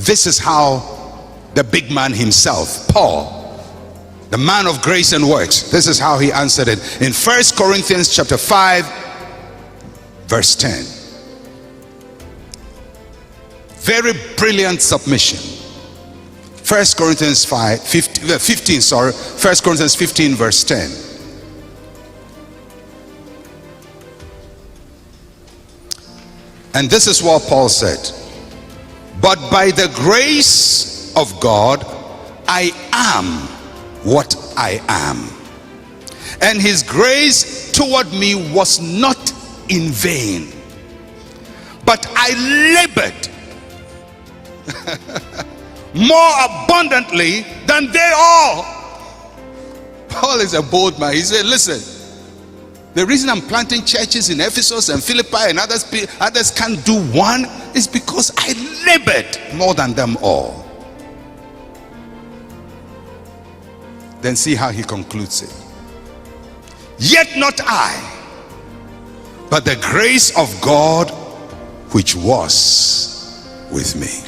This is how the big man himself, Paul, the man of grace and works, this is how he answered it in 1 Corinthians chapter 5 verse 10. Very brilliant submission. 1 Corinthians 15, 1 Corinthians 15 verse 10. And this is what Paul said: but by the grace of God, I am what I am. And his grace toward me was not in vain, but I labored more abundantly than they all. Paul is a bold man. He said, listen, the reason I'm planting churches in Ephesus and Philippi and others can't do one is because I labored more than them all. Then see how he concludes it. Yet not I, but the grace of God which was with me.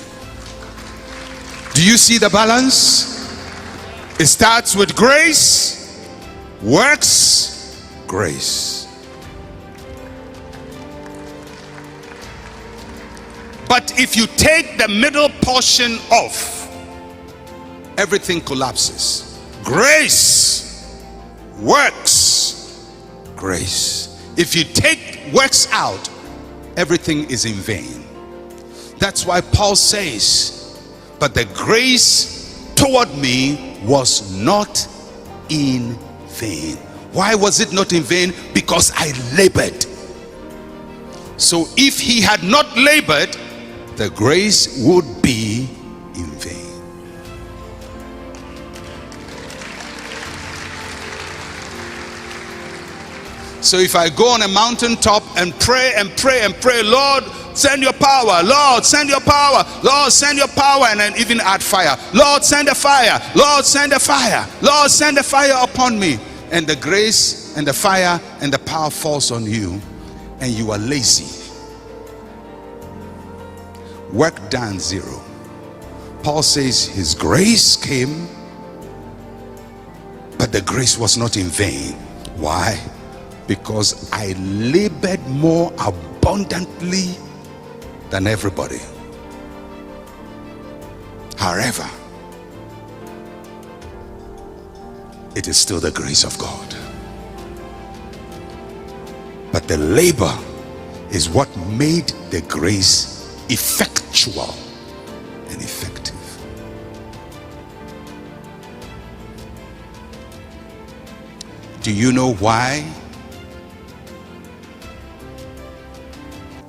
Do you see the balance? It starts with grace, works, grace. But if you take the middle portion off, everything collapses. Grace, works, grace. If you take works out, everything is in vain. That's why Paul says, but the grace toward me was not in vain. Why was it not in vain? Because I labored. So if he had not labored, the grace would be in vain. So if I go on a mountaintop and pray and pray and pray, Lord, send your power, Lord, send your power, Lord, send your power, and then even add fire, Lord, send a fire, Lord, send a fire, Lord, send a fire upon me, and the grace and the fire and the power falls on you, and you are lazy. Work done, zero. Paul says his grace came, but the grace was not in vain. Why? Because I labored more abundantly than everybody. However, it is still the grace of God. But the labor is what made the grace effectual and effective. Do you know why?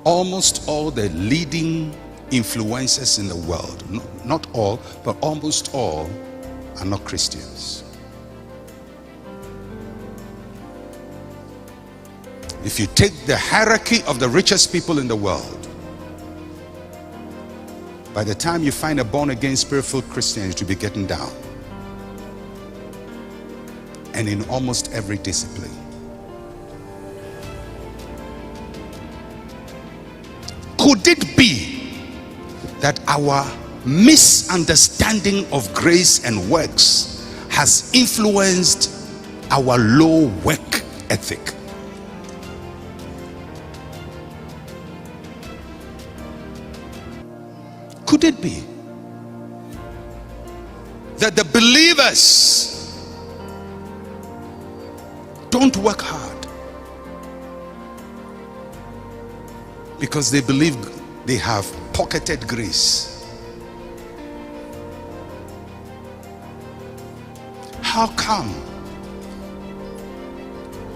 Almost all the leading influencers in the world, not all, but almost all, are not Christians. If you take the hierarchy of the richest people in the world, by the time you find a born-again, spirit-filled Christian, it will be getting down. And in almost every discipline. Could it be that our misunderstanding of grace and works has influenced our low work ethic? Could it be that the believers don't work hard because they believe they have pocketed grace? How come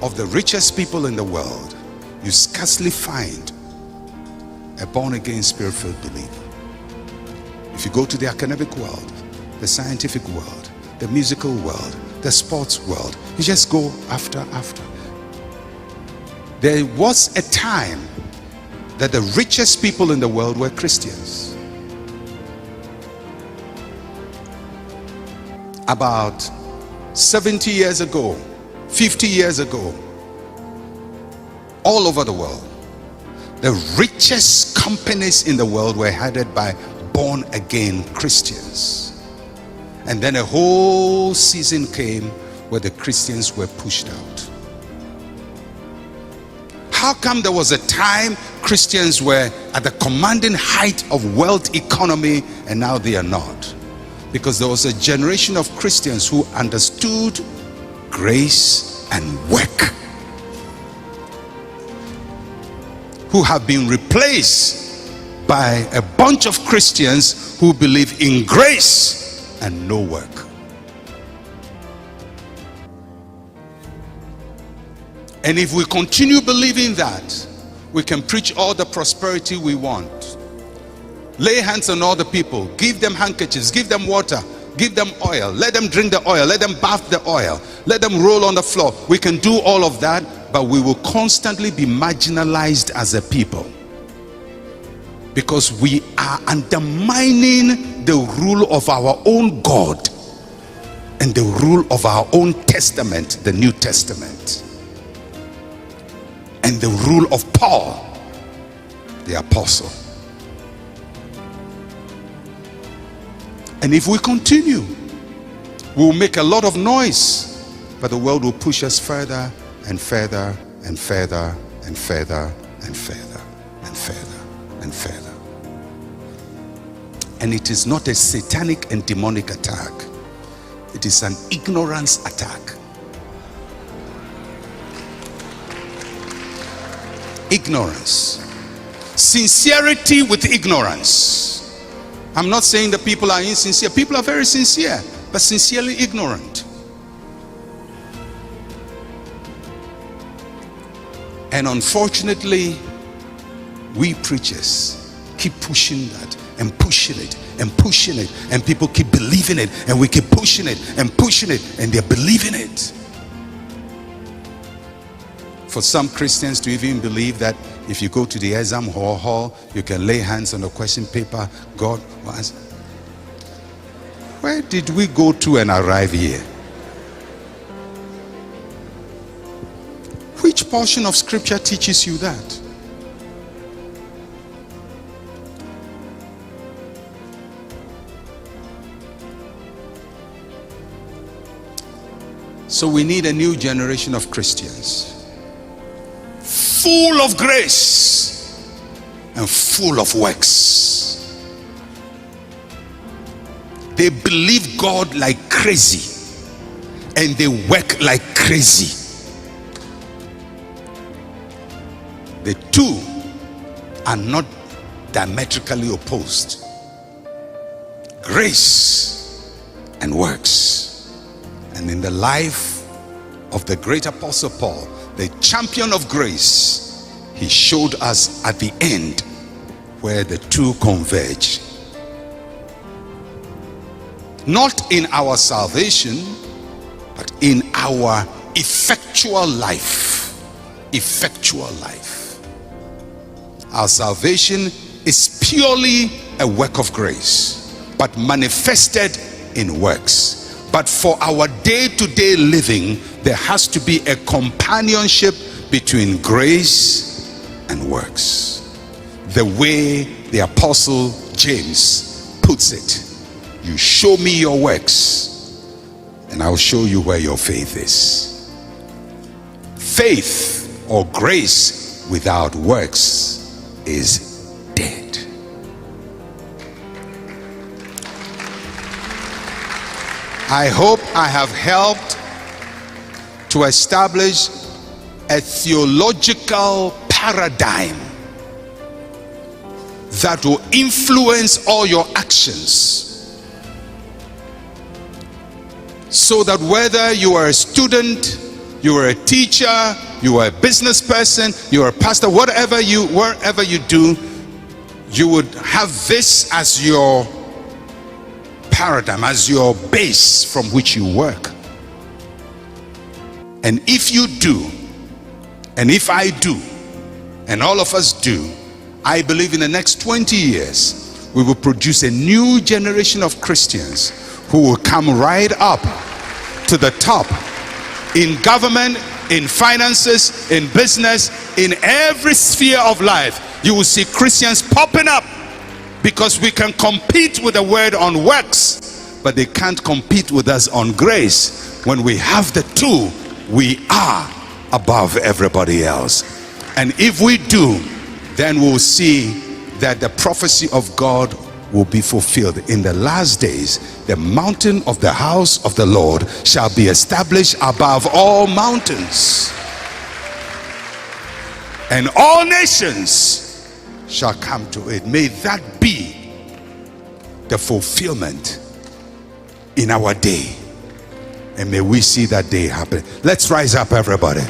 of the richest people in the world you scarcely find a born-again, spirit-filled believer? If you go to the academic world, the scientific world, the musical world, the sports world, you just go after. There was a time that the richest people in the world were Christians. About 70 years ago, 50 years ago, all over the world, the richest companies in the world were headed by born again Christians. And then a whole season came where the Christians were pushed out. How come there was a time Christians were at the commanding height of wealth economy and now they are not? Because there was a generation of Christians who understood grace and work, who have been replaced by a bunch of Christians who believe in grace and no work. And if we continue believing that, we can preach all the prosperity we want, lay hands on all the people, give them handkerchiefs, give them water, give them oil, let them drink the oil, let them bath the oil, let them roll on the floor. We can do all of that, but we will constantly be marginalized as a people, because we are undermining the rule of our own God and the rule of our own testament, the New Testament, and the rule of Paul, the apostle. And if we continue, we'll make a lot of noise, but the world will push us further and further and further and further and further and further and further. And it is not a satanic and demonic attack. It is an ignorance attack. Ignorance. Sincerity with ignorance. I'm not saying that people are insincere. People are very sincere, but sincerely ignorant. And unfortunately, we preachers keep pushing that and pushing it and pushing it, and people keep believing it, and we keep pushing it and pushing it, and they're believing it. For some Christians to even believe that if you go to the exam hall, you can lay hands on the question paper, God will answer. Where did we go to and arrive here? Which portion of scripture teaches you that? So we need a new generation of Christians, full of grace and full of works. They believe God like crazy and they work like crazy. The two are not diametrically opposed. Grace and works. And in the life of the great apostle Paul, the champion of grace, he showed us at the end where the two converge. Not in our salvation, but in our effectual life. Effectual life. Our salvation is purely a work of grace, but manifested in works. But for our day-to-day living, there has to be a companionship between grace and works. The way the apostle James puts it, you show me your works and I'll show you where your faith is. Faith or grace without works is dead. I hope I have helped to establish a theological paradigm that will influence all your actions, so that whether you are a student, you are a teacher, you are a business person, you are a pastor, wherever you do, you would have this as your paradigm, as your base from which you work. And if you do, and if I do, and all of us do, I believe in the next 20 years we will produce a new generation of Christians who will come right up to the top in government, in finances, in business, in every sphere of life. You will see Christians popping up Because we can compete with the word on works, but they can't compete with us on grace. When we have the two, we are above everybody else. And if we do, then we'll see that the prophecy of God will be fulfilled. In the last days, the mountain of the house of the Lord shall be established above all mountains, and all nations shall come to it. May that be the fulfillment in our day, and may we see that day happen. Let's rise up, everybody.